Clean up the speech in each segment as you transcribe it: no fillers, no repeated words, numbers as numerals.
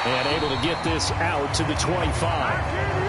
And able to get this out to the 25.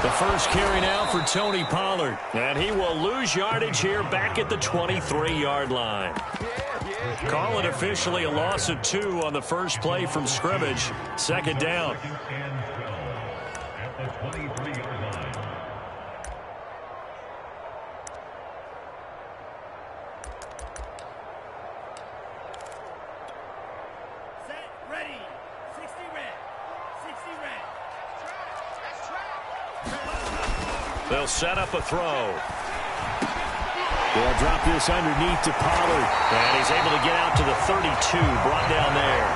The first carry now for Tony Pollard. And he will lose yardage here back at the 23-yard line. Call it officially a loss of 2 on the first play from scrimmage. Second down. They'll set up a throw. They'll drop this underneath to Pollard. And he's able to get out to the 32, brought down there.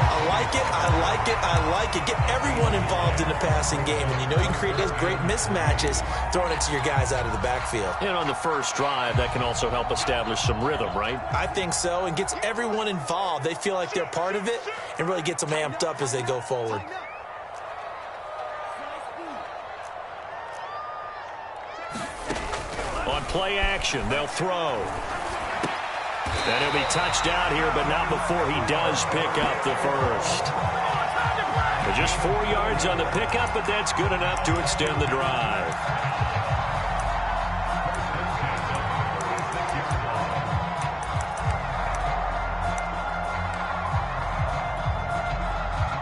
I like it, I like it, I like it. Get everyone involved in the passing game. And you know you can create those great mismatches throwing it to your guys out of the backfield. And on the first drive, that can also help establish some rhythm, right? I think so, and gets everyone involved. They feel like they're part of it and really gets them amped up as they go forward. On play action, they'll throw. And he'll be touched out here, but not before he does pick up the first. But just 4 yards on the pickup, but that's good enough to extend the drive.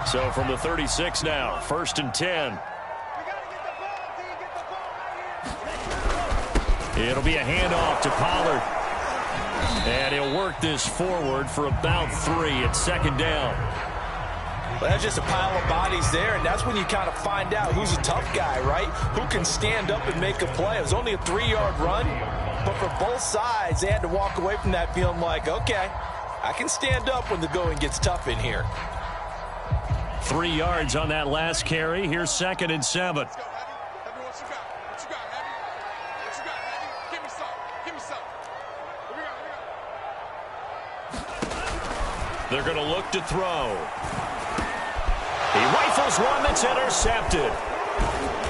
So from the 36 now, 1st and 10. It'll be a handoff to Pollard. And he'll work this forward for about 3 at second down. Well, that's just a pile of bodies there, and that's when you kind of find out who's a tough guy, right? Who can stand up and make a play. It was only a 3-yard run, but for both sides, they had to walk away from that feeling like, okay, I can stand up when the going gets tough in here. 3 yards on that last carry. Here's 2nd and 7. They're going to look to throw. He rifles one that's intercepted.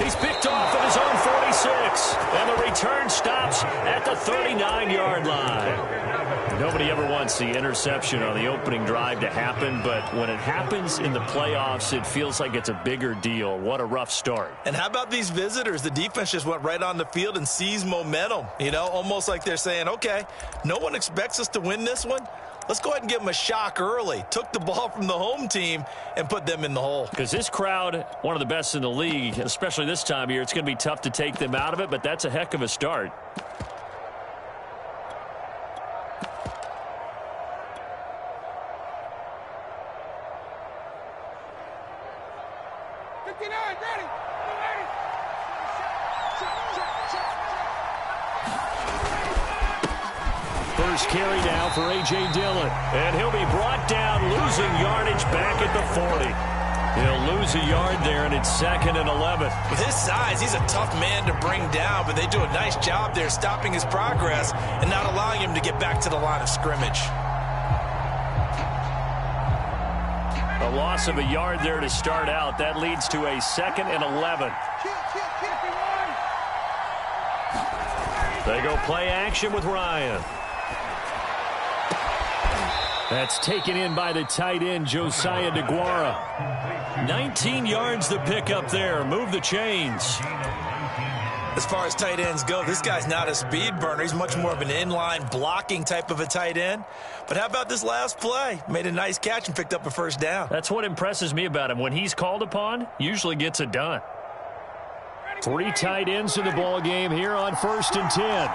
He's picked off at his own 46. And the return stops at the 39-yard line. Nobody ever wants the interception on the opening drive to happen, but when it happens in the playoffs, it feels like it's a bigger deal. What a rough start. And how about these visitors? The defense just went right on the field and seized momentum. You know, almost like they're saying, okay, no one expects us to win this one. Let's go ahead and give them a shock early. Took the ball from the home team and put them in the hole. Because this crowd, one of the best in the league, especially this time of year, it's going to be tough to take them out of it, but that's a heck of a start. First carry now for A.J. Dillon. And he'll be brought down, losing yardage back at the 40. He'll lose a yard there, and it's 2nd and 11. With his size, he's a tough man to bring down, but they do a nice job there stopping his progress and not allowing him to get back to the line of scrimmage. A loss of a yard there to start out. That leads to a 2nd and 11. They go play action with Ryan. That's taken in by the tight end, Josiah DeGuara. 19 yards the pick up there. Move the chains. As far as tight ends go, this guy's not a speed burner. He's much more of an inline blocking type of a tight end. But how about this last play? Made a nice catch and picked up a first down. That's what impresses me about him. When he's called upon, usually gets it done. 3 tight ends in the ball game here on 1st and 10.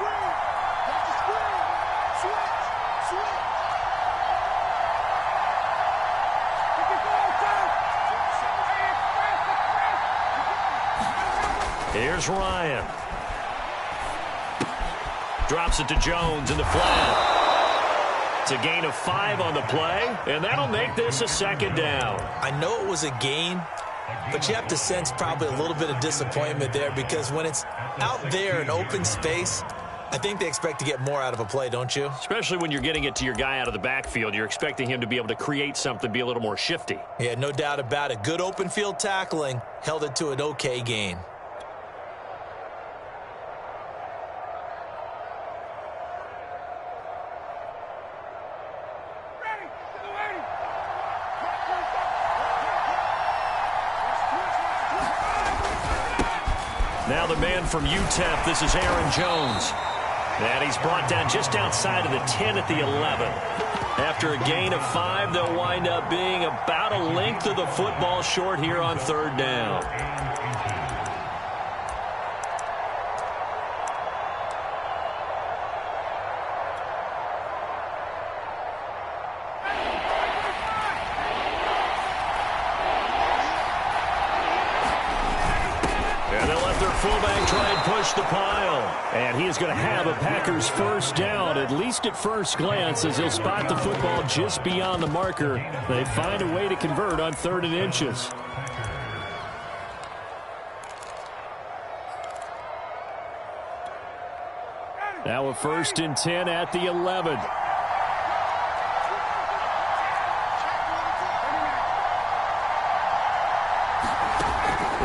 Here's Ryan. Drops it to Jones in the flat. It's a gain of 5 on the play, and that'll make this a second down. I know it was a gain, but you have to sense probably a little bit of disappointment there, because when it's out there in open space, I think they expect to get more out of a play, don't you? Especially when you're getting it to your guy out of the backfield. You're expecting him to be able to create something, be a little more shifty. Yeah, no doubt about it. Good open field tackling held it to an okay gain. Now the man from UTEP, this is Aaron Jones. And he's brought down just outside of the 10 at the 11. After a gain of 5, they'll wind up being about a length of the football short here on 3rd down. Fullback try and push the pile. And he is going to have a Packers first down, at least at first glance, as he'll spot the football just beyond the marker. They find a way to convert on 3rd and inches. Now a 1st and 10 at the 11.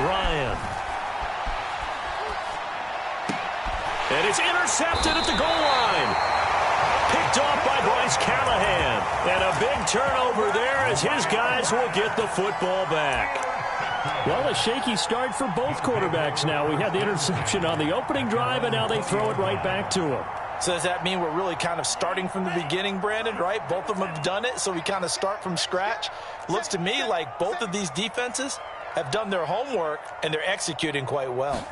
Ryan. And it's intercepted at the goal line. Picked off by Bryce Callahan. And a big turnover there as his guys will get the football back. Well, a shaky start for both quarterbacks now. We had the interception on the opening drive, and now they throw it right back to him. So does that mean we're really kind of starting from the beginning, Brandon, right? Both of them have done it, so we kind of start from scratch. Looks to me like both of these defenses have done their homework, and they're executing quite well.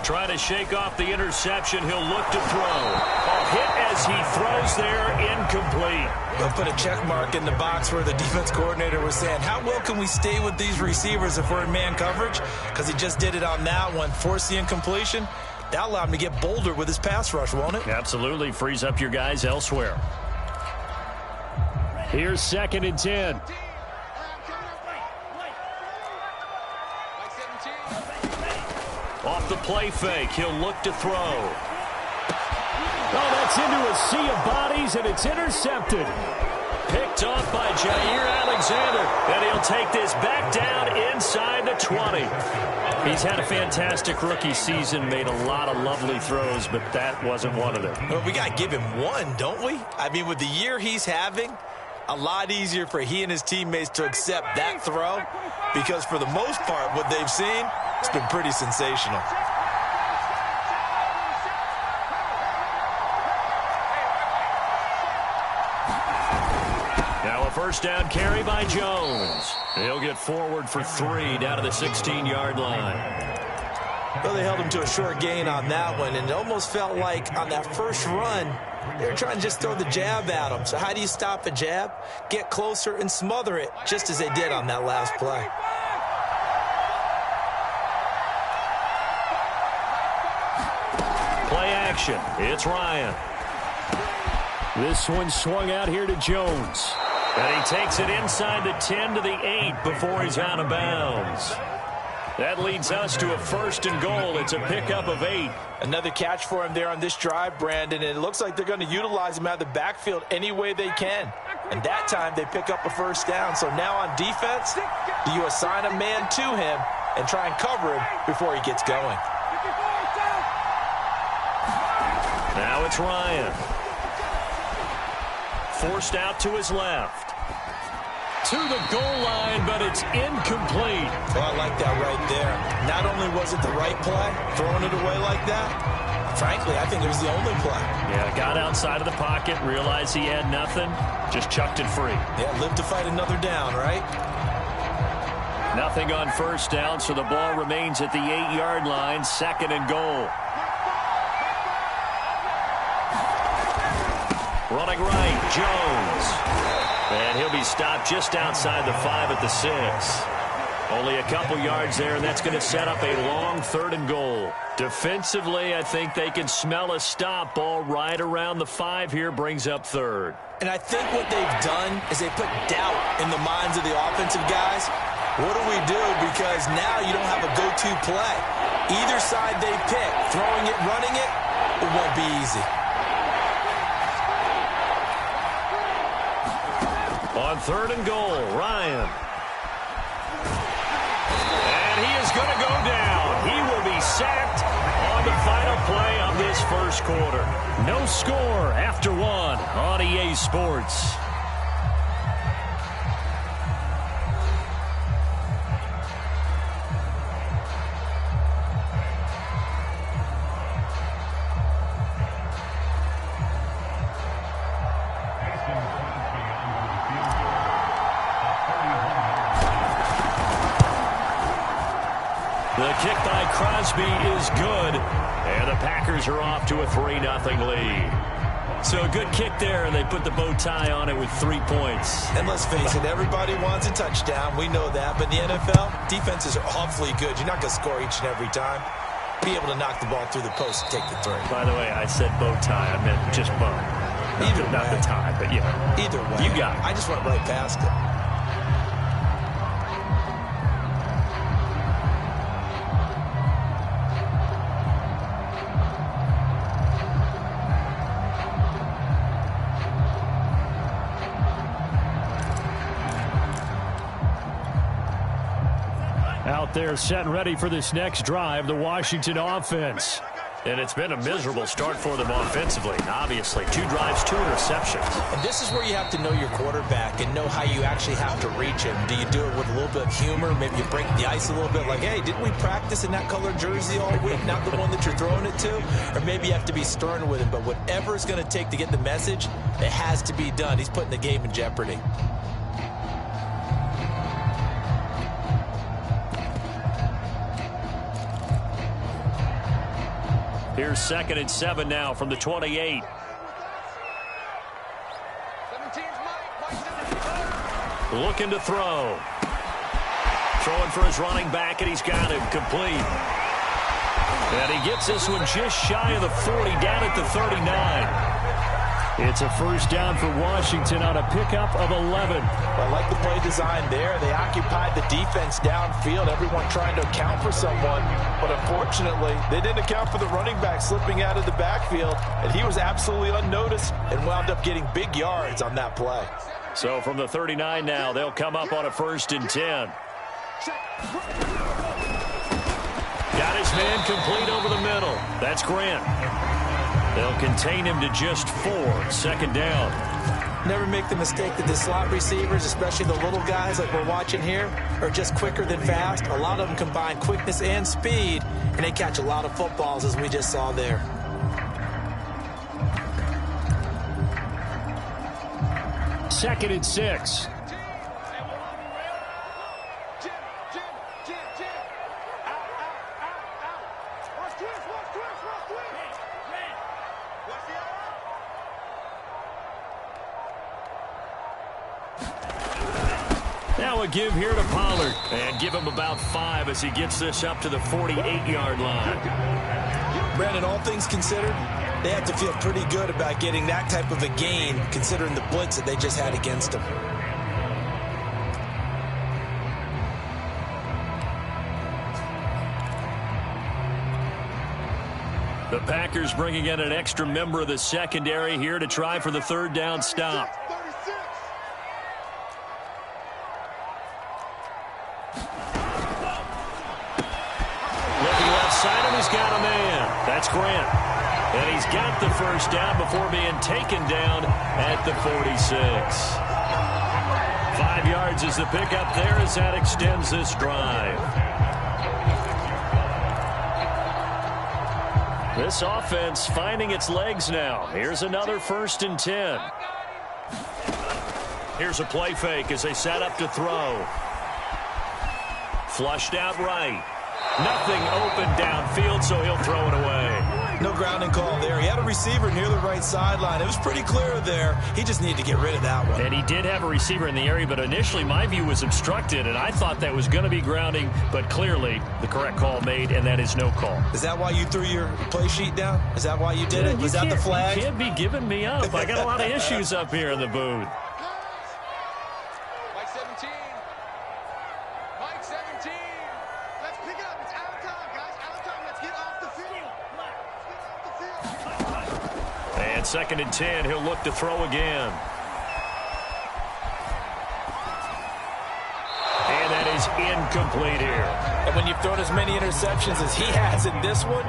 Trying to shake off the interception. He'll look to throw. A hit as he throws there, incomplete. They'll put a check mark in the box where the defense coordinator was saying, how well can we stay with these receivers if we're in man coverage? Because he just did it on that one, forced the incompletion. That'll allow him to get bolder with his pass rush, won't it? Absolutely. Frees up your guys elsewhere. Here's 2nd and 10. Off the play fake, he'll look to throw. Oh, that's into a sea of bodies, and it's intercepted. Picked off by Jair Alexander, and he'll take this back down inside the 20. He's had a fantastic rookie season, made a lot of lovely throws, but that wasn't one of them. Well, we got to give him one, don't we? I mean, with the year he's having, a lot easier for he and his teammates to accept that throw, because for the most part, what they've seen, it's been pretty sensational. Now a first down carry by Jones. He'll get forward for 3 down to the 16-yard line. Well, they held him to a short gain on that one, and it almost felt like on that first run, they were trying to just throw the jab at him. So how do you stop a jab? Get closer and smother it, just as they did on that last play. Play action. It's Ryan. This one swung out here to Jones. And he takes it inside the 10 to the 8 before he's out of bounds. That leads us to a 1st and goal. It's a pickup of 8. Another catch for him there on this drive, Brandon, and it looks like they're going to utilize him out of the backfield any way they can. And that time they pick up a first down. So now on defense, do you assign a man to him and try and cover him before he gets going? Now it's Ryan. Forced out to his left. To the goal line, but it's incomplete. Well, I like that right there. Not only was it the right play, throwing it away like that, frankly, I think it was the only play. Yeah, got outside of the pocket, realized he had nothing, just chucked it free. Yeah, live to fight another down, right? Nothing on first down, so the ball remains at the 8-yard line, 2nd and goal. Running right, Jones. And he'll be stopped just outside the 5 at the 6. Only a couple yards there, and that's going to set up a long 3rd and goal. Defensively, I think they can smell a stop. Ball right around the 5 here, brings up 3rd. And I think what they've done is they put doubt in the minds of the offensive guys. What do we do? Because now you don't have a go-to play. Either side they pick, throwing it, running it, it won't be easy. On 3rd and goal, Ryan. And he is going to go down. He will be sacked on the final play of this first quarter. No score after 1 on EA Sports. The kick by Crosby is good, and the Packers are off to a 3-0 lead. So a good kick there, and they put the bow tie on it with 3 points. And let's face it, everybody wants a touchdown. We know that. But in the NFL, defenses are awfully good. You're not going to score each and every time. Be able to knock the ball through the post and take the 3. By the way, I said bow tie. I meant just bow. Not the tie, but yeah. Either way. You got it. I just went right past it. Out there set and ready for this next drive, the Washington offense. And it's been a miserable start for them offensively. Obviously, 2 drives, 2 interceptions. And this is where you have to know your quarterback and know how you actually have to reach him. Do you do it with a little bit of humor? Maybe you break the ice a little bit like, hey, didn't we practice in that colored jersey all week? Not the one that you're throwing it to? Or maybe you have to be stern with him. But whatever it's going to take to get the message, it has to be done. He's putting the game in jeopardy. Here's 2nd and 7 now from the 28. Looking to throw. Throwing for his running back, and he's got him complete. And he gets this one just shy of the 40, down at the 39. It's a first down for Washington on a pickup of 11. I like the play design there. They occupied the defense downfield, everyone trying to account for someone. But unfortunately, they didn't account for the running back slipping out of the backfield. And he was absolutely unnoticed and wound up getting big yards on that play. So from the 39 now, they'll come up on a 1st and 10. Got his man complete over the middle. That's Grant. They'll contain him to just 4. 2nd down. Never make the mistake that the slot receivers, especially the little guys like we're watching here, are just quicker than fast. A lot of them combine quickness and speed, and they catch a lot of footballs, as we just saw there. Second and 6. Now a give here to Pollard. And give him about 5 as he gets this up to the 48-yard line. Brandon, all things considered, they have to feel pretty good about getting that type of a gain, considering the blitz that they just had against them. The Packers bringing in an extra member of the secondary here to try for the 3rd down stop. Side him, he's got a man. That's Grant. And he's got the first down before being taken down at the 46. 5 yards is the pickup there as that extends this drive. This offense finding its legs now. Here's another 1st and 10. Here's a play fake as they set up to throw. Flushed out right. Nothing open downfield, so he'll throw it away. No grounding call there. He had a receiver near the right sideline. It was pretty clear there. He just needed to get rid of that one. And he did have a receiver in the area, but initially my view was obstructed, and I thought that was going to be grounding, but clearly the correct call made, and that is no call. Is that why you threw your play sheet down? Is that why you did it? Was that the flag? You can't be giving me up. I got a lot of issues up here in the booth. Mike 17. Mike 17. Let's pick it up. It's out of time, guys. Out of time. Let's get off the field. And 2nd and 10, he'll look to throw again. And that is incomplete here. And when you've thrown as many interceptions as he has in this one,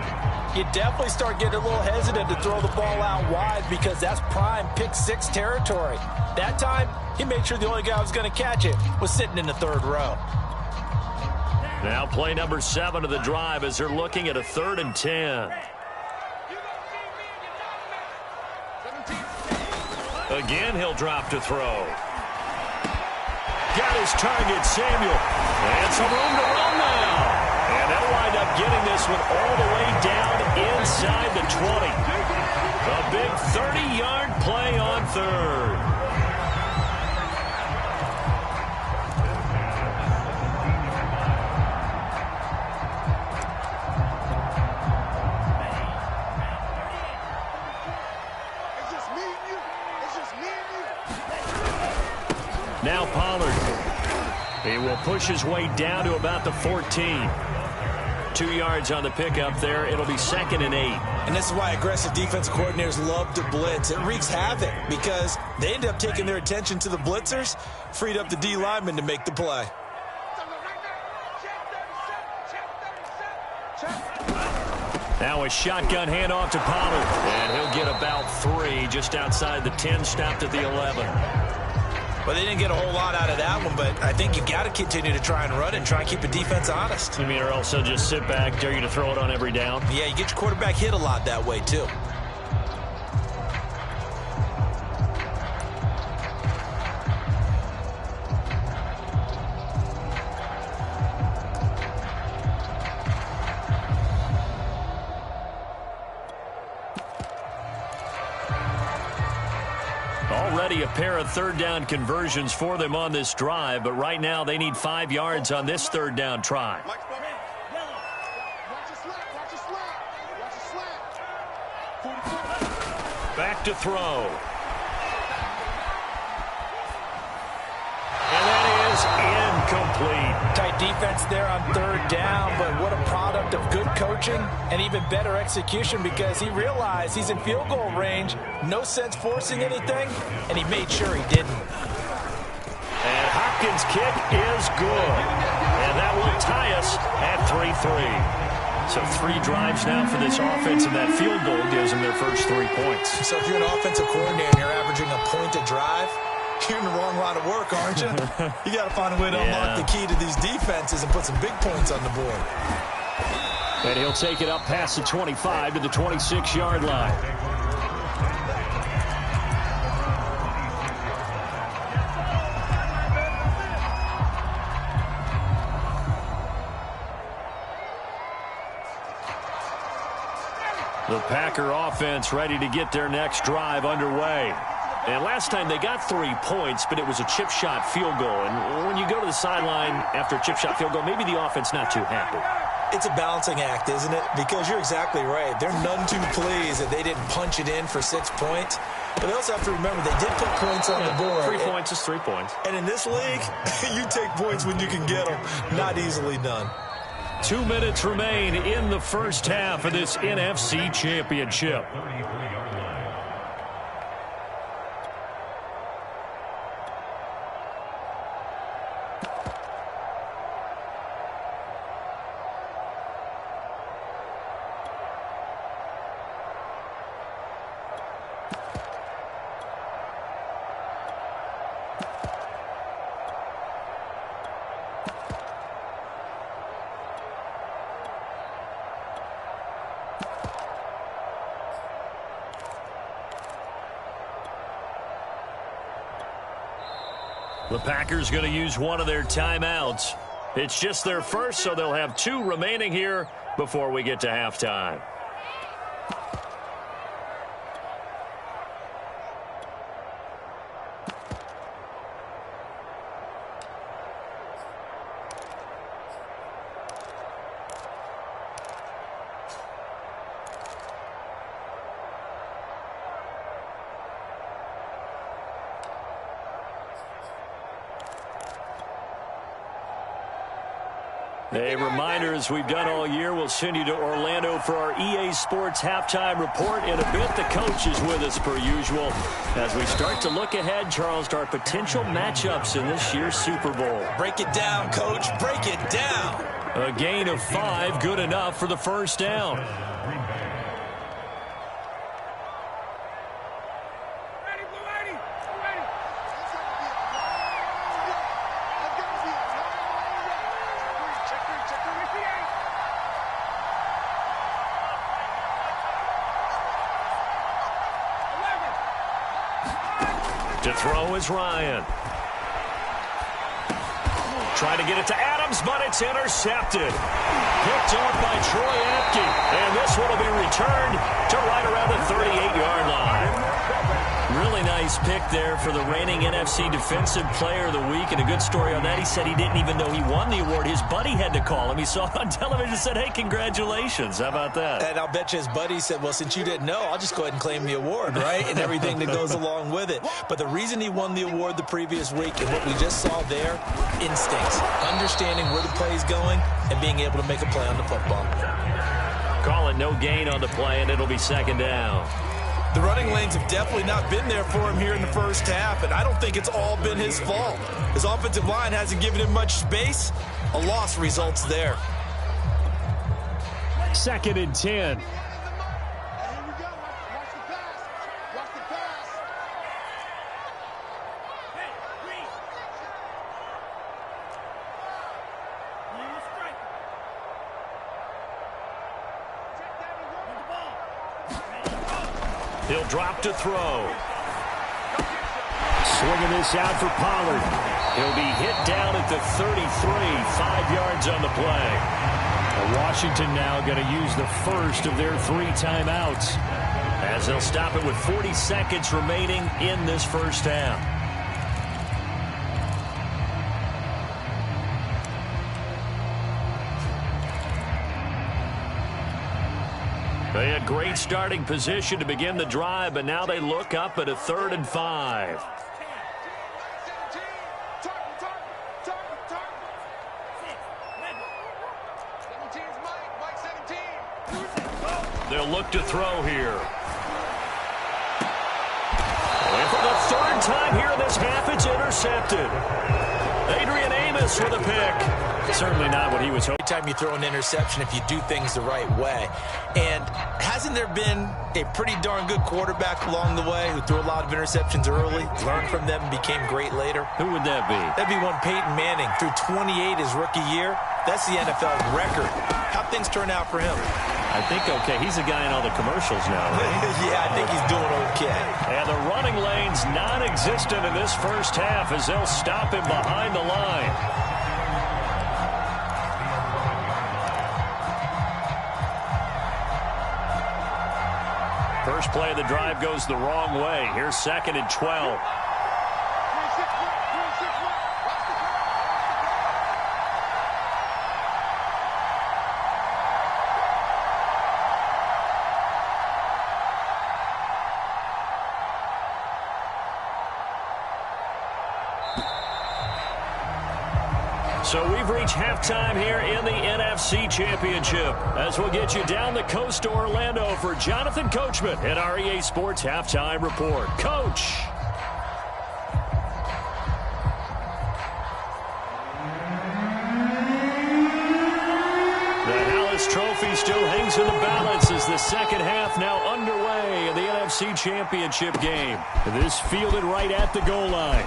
you definitely start getting a little hesitant to throw the ball out wide because that's prime pick 6 territory. That time, he made sure the only guy who was going to catch it was sitting in the 3rd row. Now play number 7 of the drive as they're looking at a 3rd and 10. Again, he'll drop to throw. Got his target, Samuel. And some room to run now. And they'll wind up getting this one all the way down inside the 20. A big 30-yard play on 3rd. Now Pollard. He will push his way down to about the 14. 2 yards on the pickup there. It'll be 2nd and 8. And this is why aggressive defensive coordinators love to blitz. It wreaks havoc because they end up taking their attention to the blitzers, freed up the D lineman to make the play. Now a shotgun handoff to Pollard. And he'll get about 3 just outside the 10, stopped at the 11. Well, they didn't get a whole lot out of that one, but I think you got to continue to try and run and try and keep the defense honest. You mean, or else they'll just sit back, dare you to throw it on every down? Yeah, you get your quarterback hit a lot that way, too. Already a pair of 3rd down conversions for them on this drive, but right now they need 5 yards on this 3rd down try. Back to throw. And that is incomplete. Tight defense there on 3rd down, but what a product of good coaching and even better execution because he realized he's in field goal range, no sense forcing anything, and he made sure he didn't. And Hopkins' kick is good. And that will tie us at 3-3. So 3 drives now for this offense, and that field goal gives them their first 3 points. So if you're an offensive coordinator and you're averaging a point a drive, you're in the wrong line of work, aren't you? You got to find a way to unlock the key to these defenses and put some big points on the board. And he'll take it up past the 25 to the 26-yard line. The Packer offense ready to get their next drive underway. And last time they got 3 points, but it was a chip shot field goal. And when you go to the sideline after a chip shot field goal, maybe the offense not too happy. It's a balancing act, isn't it? Because you're exactly right. They're none too pleased that they didn't punch it in for 6 points. But they also have to remember they did put points on the board. 3 points is 3 points. And in this league, you take points when you can get them. Not easily done. 2 minutes remain in the first half of this NFC Championship. The Packers going to use one of their timeouts. It's just their first, so they'll have 2 remaining here before we get to halftime. A reminder, as we've done all year, we'll send you to Orlando for our EA Sports halftime report. In a bit, the coach is with us per usual as we start to look ahead, Charles, to our potential matchups in this year's Super Bowl. Break it down, Coach. Break it down. A gain of 5, good enough for the first down. To throw is Ryan. Trying to get it to Adams, but it's intercepted. Picked off by Troy Apke. And this one will be returned to right around the 38-yard line. Really nice pick there for the reigning NFC Defensive Player of the Week. And a good story on that, he said he didn't even know he won the award. His buddy had to call him. He saw it on television and said, hey, congratulations. How about that? And I'll bet you his buddy said, well, since you didn't know, I'll just go ahead and claim the award, right? And everything that goes along with it. But the reason he won the award the previous week and what we just saw there, instincts, understanding where the play is going and being able to make a play on the football. Call it no gain on the play, and it'll be second down. The running lanes have definitely not been there for him here in the first half, and I don't think it's all been his fault. His offensive line hasn't given him much space. A loss results there. 2nd and 10. He'll drop to throw. Swinging this out for Pollard. He'll be hit down at the 33, 5 yards on the play. Washington now going to use the first of their 3 timeouts as they'll stop it with 40 seconds remaining in this first half. They had great starting position to begin the drive, but now they look up at a 3rd and 5. They'll look to throw here. And for the 3rd time here in this half, it's intercepted. Adrian Amos with a pick. Certainly not what he was hoping. Every time you throw an interception, if you do things the right way. And hasn't there been a pretty darn good quarterback along the way who threw a lot of interceptions early, learned from them, and became great later? Who would that be? That'd be one Peyton Manning. Threw 28 his rookie year. That's the NFL record. How'd things turn out for him? I think okay. He's a guy in all the commercials now, right? Yeah, I think he's doing okay. And the running lane's non-existent in this first half as they'll stop him behind the line. First play of the drive goes the wrong way. Here's 2nd and 12. So we've reached halftime here in the NFC Championship as we'll get you down the coast to Orlando for Jonathan Coachman at our EA Sports Halftime Report. Coach. The Hallis Trophy still hangs in the balance as the second half now underway in the NFC Championship game. This fielded right at the goal line.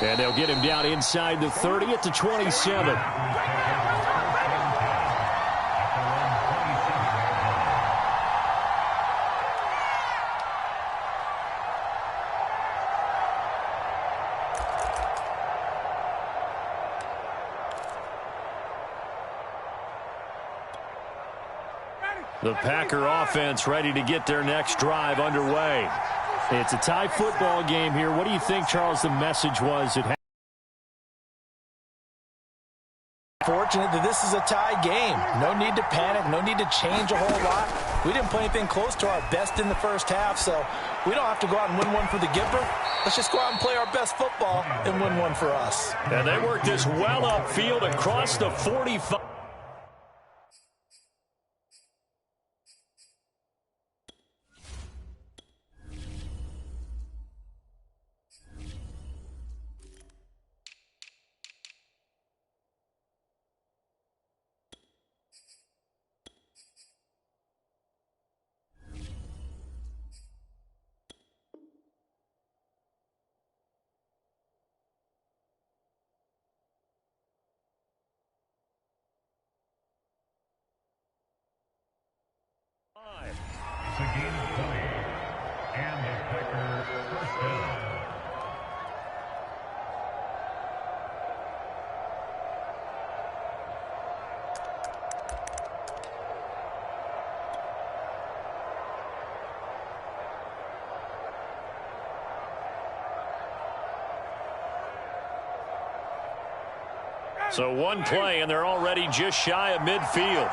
And they'll get him down inside the 30 at the 27. The Packer offense ready to get their next drive underway. It's a tie football game here. What do you think, Charles, the message was? Fortunate that this is a tie game. No need to panic. No need to change a whole lot. We didn't play anything close to our best in the first half, so we don't have to go out and win one for the Gipper. Let's just go out and play our best football and win one for us. And they work this well upfield across the 45. It's a game of play, and the Packers first down. So one play, and they're already just shy of midfield.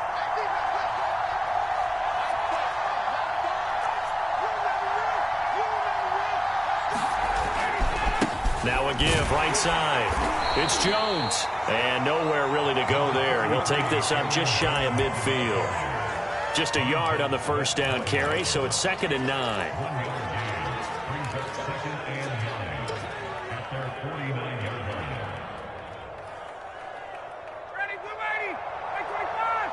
Now a give, right side. It's Jones. And nowhere really to go there. He'll take this up just shy of midfield. Just a yard on the first down carry, so it's 2nd and 9. Brings up 2nd and 9 at their 49-yard line. Ready, blue 80. 25.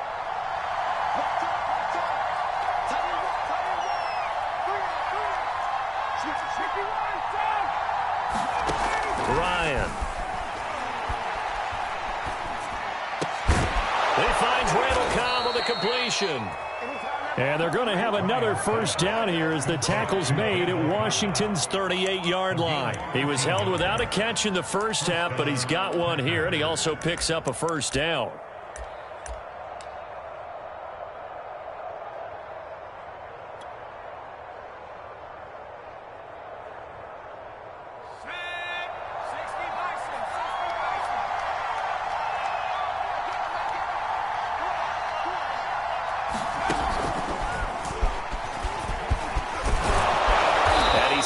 Ryan. He finds Randall Cobb on the completion. And they're going to have another first down here as the tackle's made at Washington's 38-yard line. He was held without a catch in the first half, but he's got one here, and he also picks up a first down.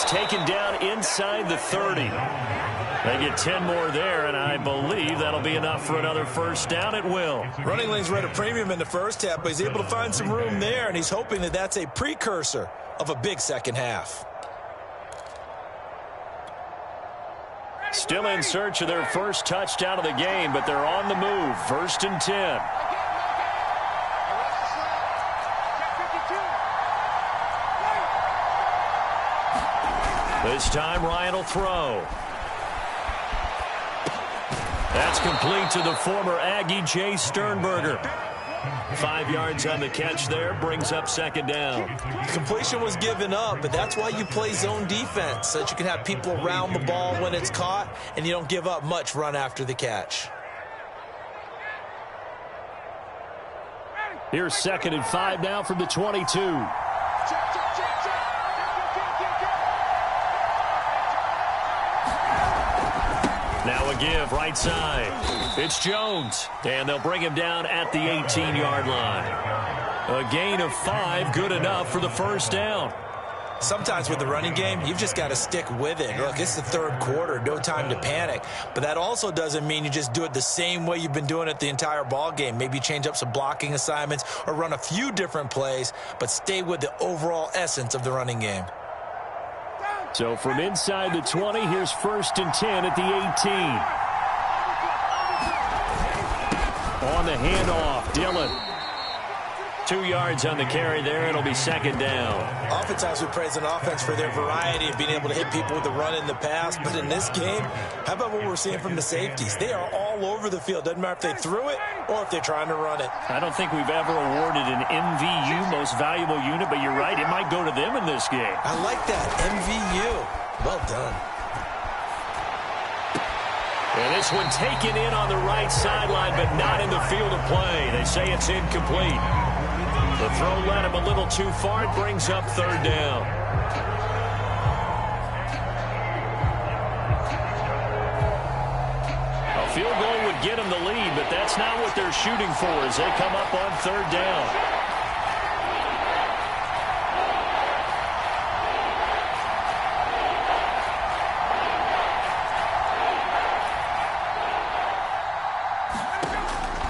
Taken down inside the 30. They get 10 more there, and I believe that'll be enough for another first down. It will. Running lanes were at a premium in the first half, but he's able to find some room there, and he's hoping that that's a precursor of a big second half. Still in search of their first touchdown of the game, but they're on the move. 1st and 10. This time Ryan will throw. That's complete to the former Aggie, Jay Sternberger. 5 yards on the catch there, brings up 2nd down. Completion was given up, but that's why you play zone defense, so that you can have people around the ball when it's caught, and you don't give up much run after the catch. Here's 2nd and 5 now from the 22. Now a give, right side. It's Jones, and they'll bring him down at the 18-yard line. A gain of 5, good enough for the first down. Sometimes with the running game, you've just got to stick with it. Look, it's the 3rd quarter, no time to panic. But that also doesn't mean you just do it the same way you've been doing it the entire ball game. Maybe change up some blocking assignments or run a few different plays, but stay with the overall essence of the running game. So from inside the 20, here's 1st and 10 at the 18. On the handoff, Dillon. 2 yards on the carry there. It'll be 2nd down. Oftentimes we praise an offense for their variety of being able to hit people with the run in the pass. But in this game, how about what we're seeing from the safeties? They are all over the field. Doesn't matter if they threw it or if they're trying to run it. I don't think we've ever awarded an MVU, most valuable unit, but you're right, it might go to them in this game. I like that, MVU. Well done. And this one taken in on the right sideline, but not in the field of play. They say it's incomplete. The throw led him a little too far. It brings up 3rd down. A field goal would get them the lead, but that's not what they're shooting for as they come up on 3rd down.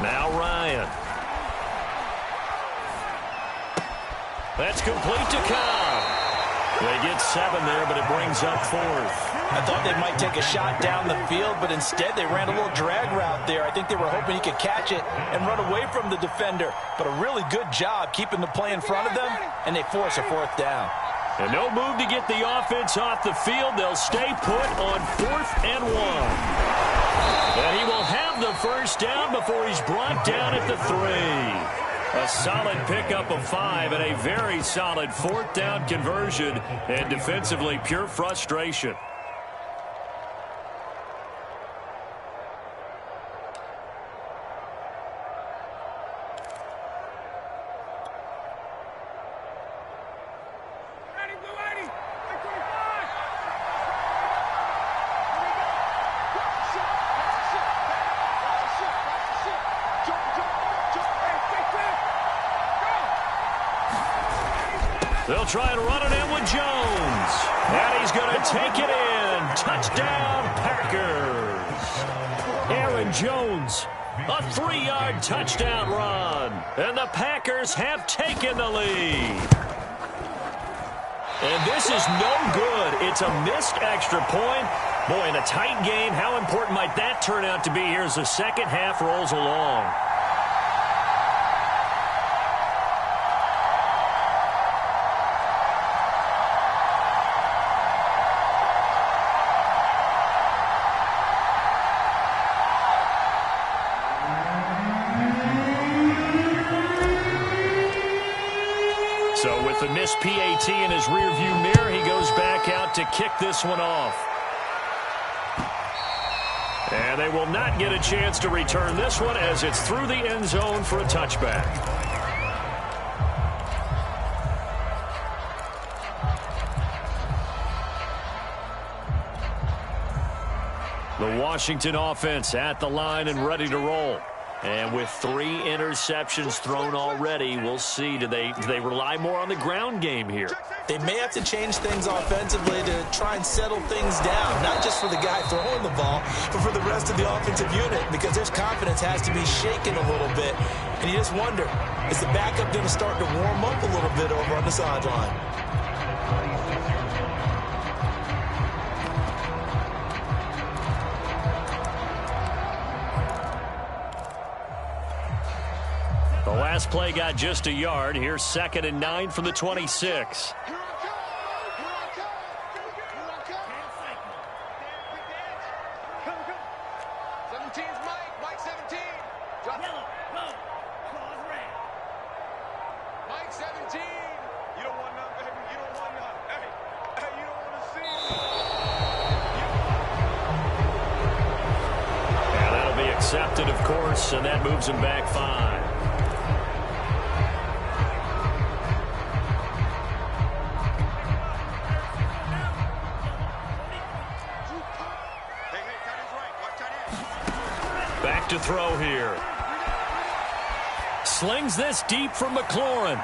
Now Ryan. That's complete to Cobb. They get 7 there, but it brings up 4th. I thought they might take a shot down the field, but instead they ran a little drag route there. I think they were hoping he could catch it and run away from the defender. But a really good job keeping the play in front of them, and they force a 4th down. And no move to get the offense off the field. They'll stay put on 4th and 1. And he will have the first down before he's brought down at the 3. A solid pickup of 5 and a very solid 4th down conversion. And defensively, pure frustration. They'll try and run it in with Jones. And he's going to take it in. Touchdown, Packers. Aaron Jones, a 3-yard touchdown run. And the Packers have taken the lead. And this is no good. It's a missed extra point. Boy, in a tight game, how important might that turn out to be here as the second half rolls along? So with the missed PAT in his rearview mirror, he goes back out to kick this one off. And they will not get a chance to return this one as it's through the end zone for a touchback. The Washington offense at the line and ready to roll. And with 3 interceptions thrown already, we'll see. Do they rely more on the ground game here? They may have to change things offensively to try and settle things down, not just for the guy throwing the ball, but for the rest of the offensive unit, because their confidence has to be shaken a little bit. And you just wonder, is the backup going to start to warm up a little bit over on the sideline? The last play got just a yard. Here's 2nd and 9 from the 26. And that'll be accepted, of course, and that moves him back 5. Back to throw here. Slings this deep from McLaurin.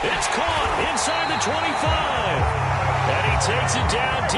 It's caught inside the 25. And he takes it down deep.